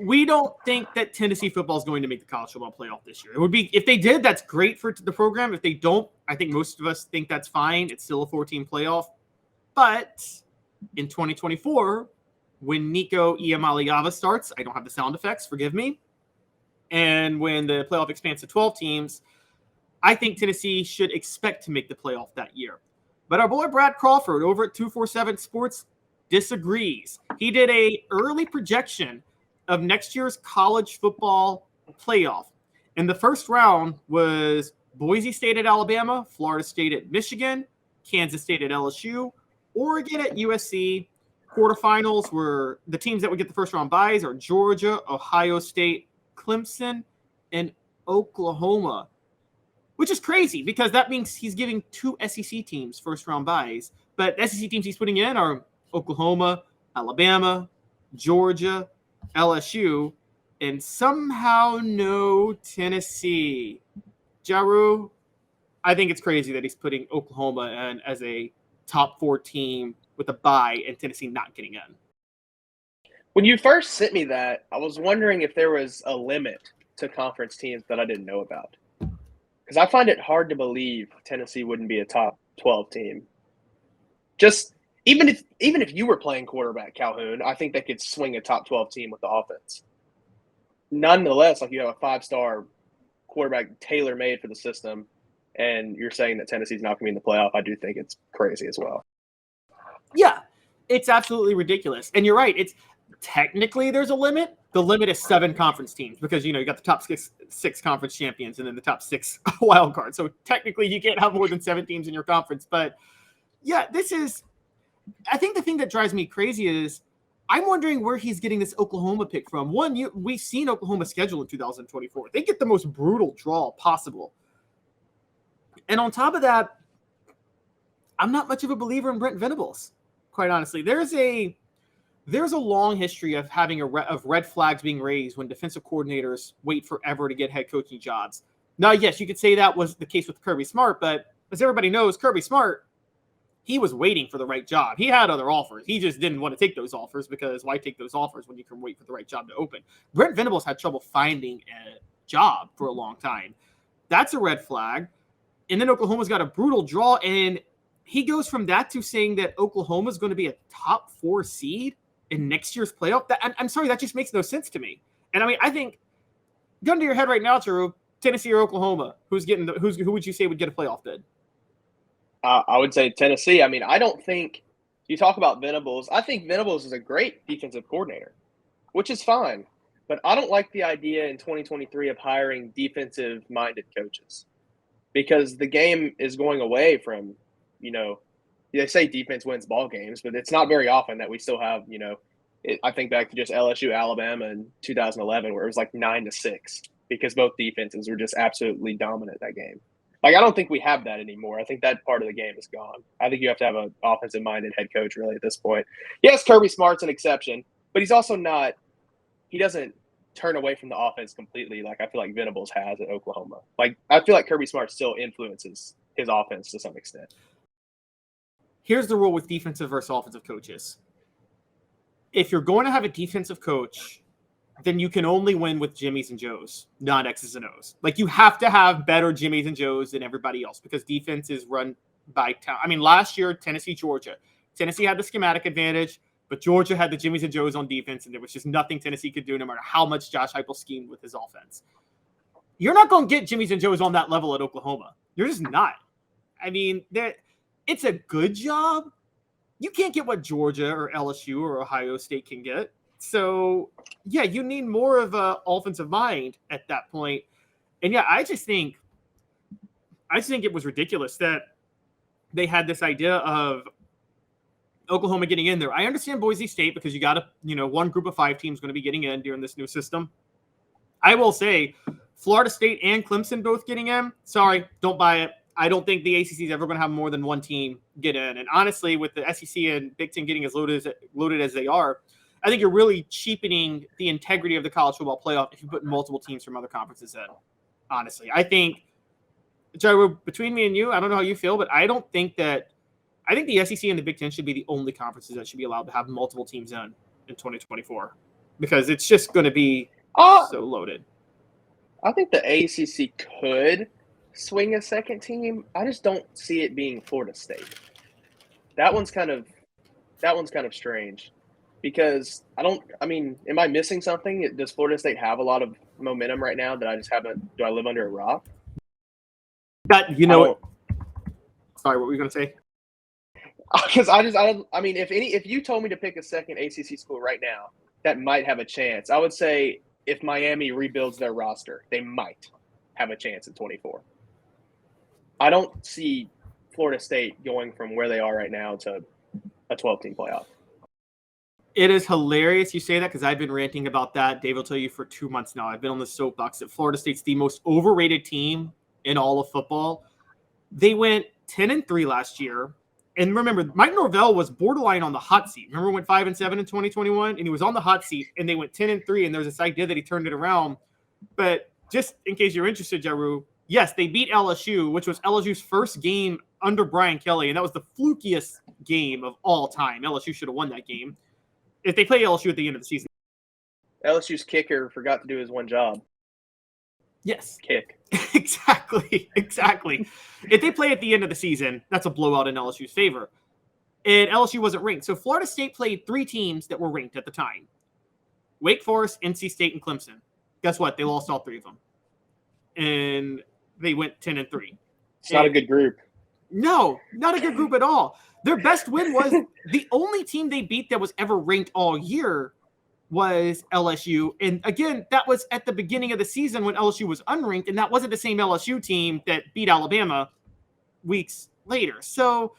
we don't think that Tennessee football is going to make the college football playoff this year. It would be, if they did, that's great for the program. If they don't, I think most of us think that's fine. It's still a 14 playoff. But in 2024, when Nico Iamaleava starts, I don't have the sound effects, forgive me. And when the playoff expands to 12 teams, I think Tennessee should expect to make the playoff that year. But our boy Brad Crawford over at 247 Sports disagrees. He did a early projection of next year's college football playoff. And the first round was Boise State at Alabama, Florida State at Michigan, Kansas State at LSU, Oregon at USC. Quarterfinals were the teams that would get the first round byes are Georgia, Ohio State, Clemson, and Oklahoma, which is crazy because that means he's giving 2 SEC teams first round byes. But SEC teams he's putting in are Oklahoma, Alabama, Georgia, LSU, and somehow no Tennessee. Jaru, I think it's crazy that he's putting Oklahoma in as a top 4 team with a bye and Tennessee not getting in. When you first sent me that, I was wondering if there was a limit to conference teams that I didn't know about. Because I find it hard to believe Tennessee wouldn't be a top 12 team. Just even if you were playing quarterback, Calhoun, I think they could swing a top 12 team with the offense. Nonetheless, like you have a 5-star quarterback tailor-made for the system, and you're saying that Tennessee's not going to be in the playoff, I do think it's crazy as well. Yeah, it's absolutely ridiculous. And you're right. It's technically there's a limit. The limit is 7 conference teams because, you got the top six conference champions and then the top 6 wild cards. So technically you can't have more than 7 teams in your conference. But yeah, I think the thing that drives me crazy is I'm wondering where he's getting this Oklahoma pick from. One, we've seen Oklahoma's schedule in 2024. They get the most brutal draw possible. And on top of that, I'm not much of a believer in Brent Venables, quite honestly. There's a long history of having of red flags being raised when defensive coordinators wait forever to get head coaching jobs. Now, yes, you could say that was the case with Kirby Smart, but as everybody knows, Kirby Smart, he was waiting for the right job. He had other offers. He just didn't want to take those offers because why take those offers when you can wait for the right job to open? Brent Venables had trouble finding a job for a long time. That's a red flag. And then Oklahoma's got a brutal draw, and he goes from that to saying that Oklahoma's going to be a top 4 seed in next year's playoff. I'm sorry, that just makes no sense to me. And I mean, I think, gun to your head right now, Drew, Tennessee or Oklahoma, who would you say would get a playoff bid? I would say Tennessee. I mean, I don't think you talk about Venables. I think Venables is a great defensive coordinator, which is fine. But I don't like the idea in 2023 of hiring defensive-minded coaches because the game is going away from, they say defense wins ball games, but it's not very often that we still have, I think back to just LSU, Alabama in 2011 where it was like 9-6 because both defenses were just absolutely dominant that game. Like, I don't think we have that anymore. I think that part of the game is gone. I think you have to have an offensive-minded head coach really at this point. Yes, Kirby Smart's an exception, but he's also not – he doesn't turn away from the offense completely like I feel like Venables has at Oklahoma. Like, I feel like Kirby Smart still influences his offense to some extent. Here's the rule with defensive versus offensive coaches. If you're going to have a defensive coach – then you can only win with Jimmys and Joes, not X's and O's. Like, you have to have better Jimmys and Joes than everybody else because defense is run by talent. I mean, last year, Tennessee, Georgia. Tennessee had the schematic advantage, but Georgia had the Jimmys and Joes on defense, and there was just nothing Tennessee could do no matter how much Josh Heupel schemed with his offense. You're not going to get Jimmys and Joes on that level at Oklahoma. You're just not. I mean, it's a good job. You can't get what Georgia or LSU or Ohio State can get. So, yeah, you need more of an offensive mind at that point. And, yeah, I just think it was ridiculous that they had this idea of Oklahoma getting in there. I understand Boise State because you got one group of 5 teams going to be getting in during this new system. I will say Florida State and Clemson both getting in. Sorry, don't buy it. I don't think the ACC is ever going to have more than one team get in. And honestly, with the SEC and Big Ten getting as loaded as they are, I think you're really cheapening the integrity of the college football playoff if you put multiple teams from other conferences in. Honestly, I think, Joe, between me and you, I don't know how you feel, but I think the SEC and the Big Ten should be the only conferences that should be allowed to have multiple teams in 2024. because it's just going to be so loaded. I think the ACC could swing a second team. I just don't see it being Florida State. That one's kind of strange because am I missing something? Does Florida State have a lot of momentum right now that I just haven't? Do I live under a rock? Sorry, what were you going to say? Because if you told me to pick a second ACC school right now that might have a chance, I would say if Miami rebuilds their roster, they might have a chance at 24. I don't see Florida State going from where they are right now to a 12-team playoff. It is hilarious you say that because I've been ranting about that. Dave will tell you for 2 months now. I've been on the soapbox that Florida State's the most overrated team in all of football. They went 10-3 last year. And remember, Mike Norvell was borderline on the hot seat. Remember, went 5-7 in 2021, and he was on the hot seat, and they went 10-3, and there was this idea that he turned it around. But just in case you're interested, Jaru, yes, they beat LSU, which was LSU's first game under Brian Kelly, and that was the flukiest game of all time. LSU should have won that game if they play LSU at the end of the season. LSU's kicker forgot to do his one job. Yes. Kick. Exactly. If they play at the end of the season, that's a blowout in LSU's favor. And LSU wasn't ranked. So Florida State played 3 teams that were ranked at the time. Wake Forest, NC State, and Clemson. Guess what? They lost all 3 of them. And they went 10-3. It's not a good group. No, not a good group at all. Their best win was the only team they beat that was ever ranked all year was LSU. And again, that was at the beginning of the season when LSU was unranked, and that wasn't the same LSU team that beat Alabama weeks later. So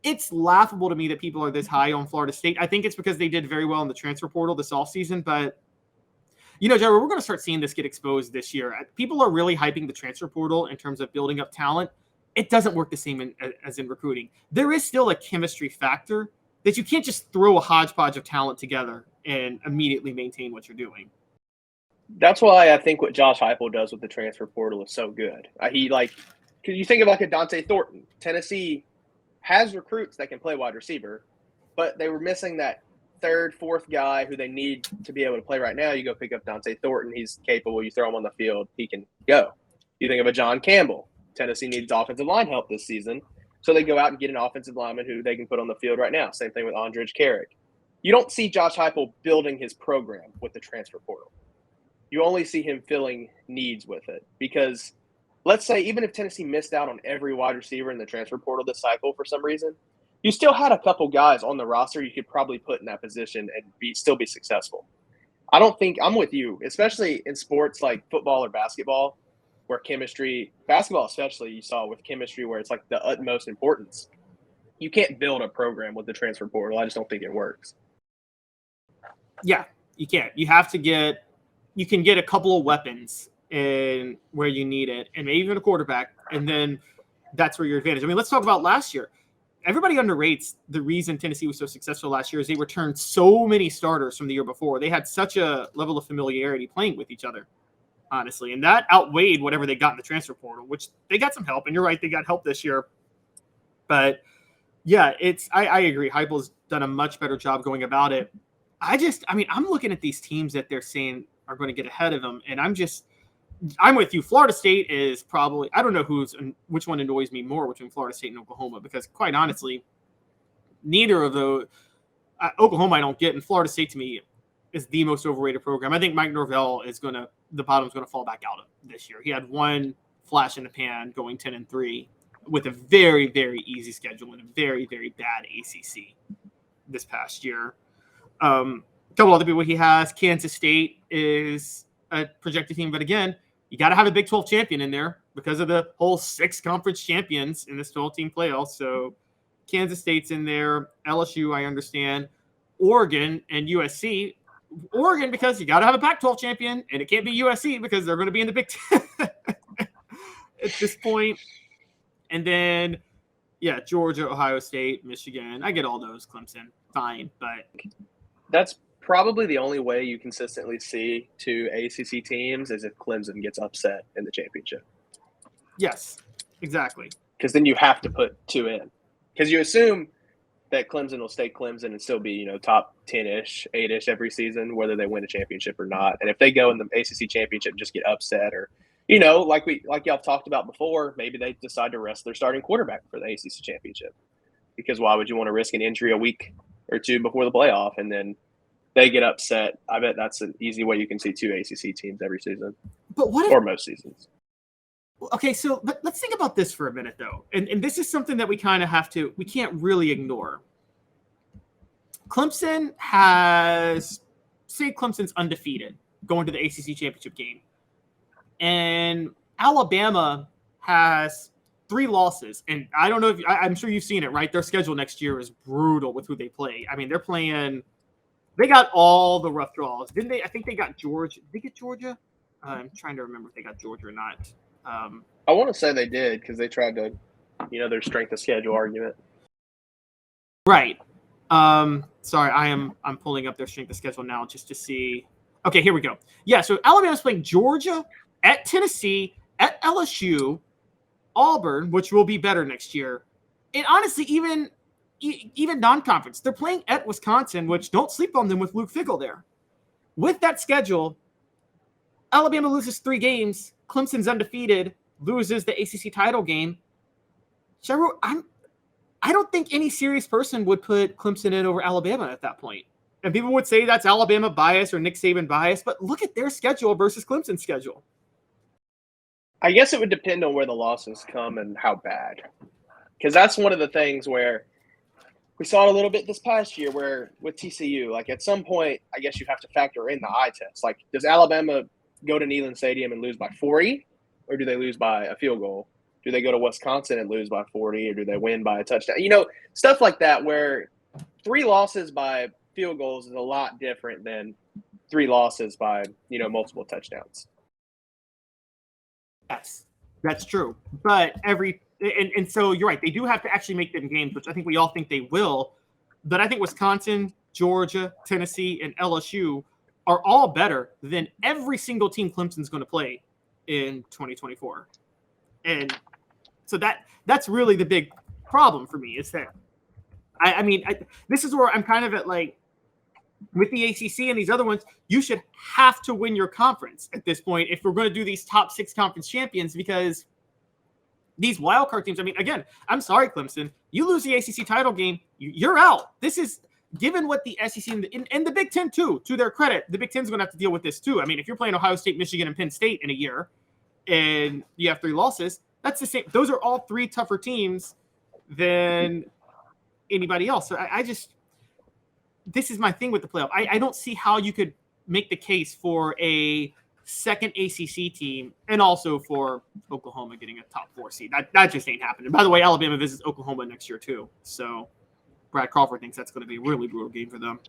it's laughable to me that people are this high on Florida State. I think it's because they did very well in the transfer portal this offseason, but Jared, we're going to start seeing this get exposed this year. People are really hyping the transfer portal in terms of building up talent. It doesn't work the same as in recruiting. There is still a chemistry factor that you can't just throw a hodgepodge of talent together and immediately maintain what you're doing. That's why I think what Josh Heupel does with the transfer portal is so good. Because you think of a Dante Thornton. Tennessee has recruits that can play wide receiver, but they were missing that third, fourth guy who they need to be able to play right now. You go pick up Dante Thornton. He's capable. You throw him on the field. He can go. You think of a John Campbell. Tennessee needs offensive line help this season, so they go out and get an offensive lineman who they can put on the field right now. Same thing with Andrej Carrick. You don't see Josh Heupel building his program with the transfer portal. You only see him filling needs with it because let's say even if Tennessee missed out on every wide receiver in the transfer portal this cycle for some reason, you still had a couple guys on the roster you could probably put in that position and still be successful. I don't think – I'm with you, especially in sports like football or basketball where chemistry – basketball especially you saw with chemistry where it's like the utmost importance. You can't build a program with the transfer portal. I just don't think it works. Yeah, you can't. You have to get – you can get a couple of weapons in where you need it and maybe even a quarterback, and then that's where your advantage. I mean, let's talk about last year. Everybody underrates the reason Tennessee was so successful last year is they returned so many starters from the year before. They had such a level of familiarity playing with each other, honestly, and that outweighed whatever they got in the transfer portal, which they got some help, and you're right, they got help this year. But, yeah, I agree. Heupel's done a much better job going about it. I'm looking at these teams that they're saying are going to get ahead of them, and I'm with you. Florida State is probably – I don't know which one annoys me more between Florida State and Oklahoma because, quite honestly, neither of those Oklahoma I don't get, and Florida State to me is the most overrated program. I think Mike Norvell the bottom's going to fall back out of this year. He had one flash in the pan going 10-3 with a very, very easy schedule and a very, very bad ACC this past year. A couple other people he has. Kansas State is a projected team, but again, you got to have a Big 12 champion in there because of the whole 6 conference champions in this 12-team playoff. So Kansas State's in there. LSU, I understand. Oregon and USC. Oregon because you got to have a Pac-12 champion, and it can't be USC because they're going to be in the Big 10 at this point. And then, yeah, Georgia, Ohio State, Michigan. I get all those. Clemson, fine, but that's probably the only way you consistently see 2 ACC teams is if Clemson gets upset in the championship. Yes, exactly. Because then you have to put 2 in. Because you assume that Clemson will stay Clemson and still be, top 10-ish, 8-ish every season, whether they win a championship or not. And if they go in the ACC championship and just get upset or, like y'all talked about before, maybe they decide to rest their starting quarterback for the ACC championship. Because why would you want to risk an injury a week or two before the playoff and then they get upset? I bet that's an easy way you can see 2 ACC teams every season. But what if, or most seasons. Okay, so let's think about this for a minute, though. And this is something that we kind of we can't really ignore. Clemson's undefeated going to the ACC championship game. And Alabama has 3 losses. And I don't know if I'm sure you've seen it, right? Their schedule next year is brutal with who they play. I mean, they got all the rough draws. Didn't they? I think they got Georgia. Did they get Georgia? I'm trying to remember if they got Georgia or not. I want to say they did because they tried to, their strength of schedule argument. Right. Sorry, I'm pulling up their strength of schedule now just to see. Okay, here we go. Yeah, so Alabama's playing Georgia, at Tennessee, at LSU, Auburn, which will be better next year, and honestly, even non-conference, they're playing at Wisconsin, which don't sleep on them with Luke Fickell there. With that schedule, Alabama loses 3 games. Clemson's undefeated, loses the ACC title game. Sharu, I don't think any serious person would put Clemson in over Alabama at that point. And people would say that's Alabama bias or Nick Saban bias, but look at their schedule versus Clemson's schedule. I guess it would depend on where the losses come and how bad. Because that's one of the things where we saw it a little bit this past year where with TCU, like at some point, I guess you have to factor in the eye test. Like, does Alabama go to Neyland Stadium and lose by 40, or do they lose by a field goal? Do they go to Wisconsin and lose by 40, or do they win by a touchdown? Stuff like that where 3 losses by field goals is a lot different than 3 losses by, multiple touchdowns. Yes, that's true. But and so you're right. They do have to actually make them games, which I think we all think they will. But I think Wisconsin, Georgia, Tennessee, and LSU are all better than every single team Clemson's going to play in 2024. And so that's really the big problem for me is that, this is where I'm kind of at, like, with the ACC and these other ones, you should have to win your conference at this point if we're going to do these top 6 conference champions, because these wildcard teams, again, I'm sorry, Clemson, you lose the ACC title game, you're out. This is, given what the SEC and the Big Ten, too, to their credit, the Big Ten's going to have to deal with this, too. If you're playing Ohio State, Michigan, and Penn State in a year, and you have 3 losses, that's the same. Those are all 3 tougher teams than anybody else. So this is my thing with the playoff. I don't see how you could make the case for a second ACC team and also for Oklahoma getting a top 4 seed. That just ain't happening. By the way, Alabama visits Oklahoma next year, too. So Brad Crawford thinks that's going to be a really brutal game for them.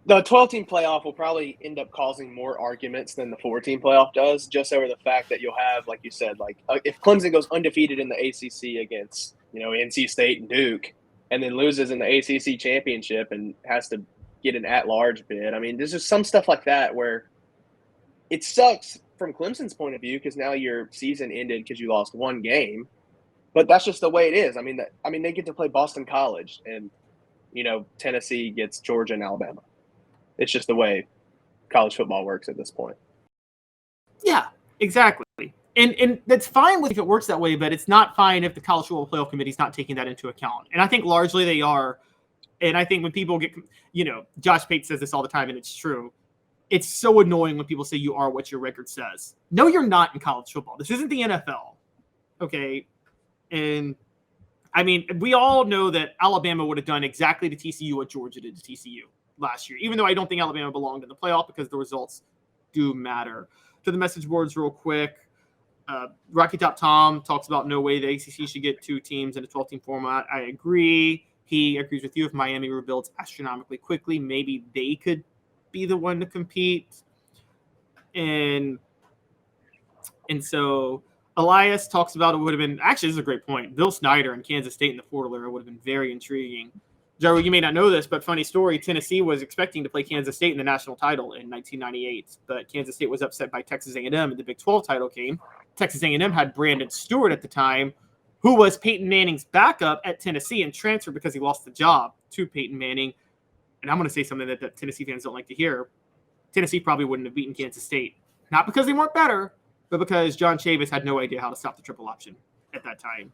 The 12-team playoff will probably end up causing more arguments than the 4-team playoff does, just over the fact that you'll have, like you said, if Clemson goes undefeated in the ACC against, NC State and Duke, and then loses in the ACC championship and has to get an at-large bid. There's just some stuff like that where it sucks from Clemson's point of view because now your season ended because you lost 1 game, but that's just the way it is. They get to play Boston College, and Tennessee gets Georgia and Alabama. It's just the way college football works at this point. Yeah, exactly. And that's fine if it works that way, but it's not fine if the College Football Playoff Committee is not taking that into account. And I think largely they are. And I think when people get, Josh Pate says this all the time, and it's true. It's so annoying when people say you are what your record says. No, you're not in college football. This isn't the NFL. Okay. And we all know that Alabama would have done exactly to TCU what Georgia did to TCU last year, even though I don't think Alabama belonged in the playoff because the results do matter. To the message boards real quick. Rocky Top Tom talks about no way the ACC should get 2 teams in a 12-team format. I agree. He agrees with you. If Miami rebuilds astronomically quickly, maybe they could be the one to compete. And so Elias talks about it would have been – actually, this is a great point. Bill Snyder and Kansas State in the portal era would have been very intriguing. Joe, you may not know this, but funny story, Tennessee was expecting to play Kansas State in the national title in 1998, but Kansas State was upset by Texas A&M, and the Big 12 title came. Texas A&M had Brandon Stewart at the time, who was Peyton Manning's backup at Tennessee and transferred because he lost the job to Peyton Manning. And I'm going to say something that Tennessee fans don't like to hear. Tennessee probably wouldn't have beaten Kansas State. Not because they weren't better, but because John Chavis had no idea how to stop the triple option at that time.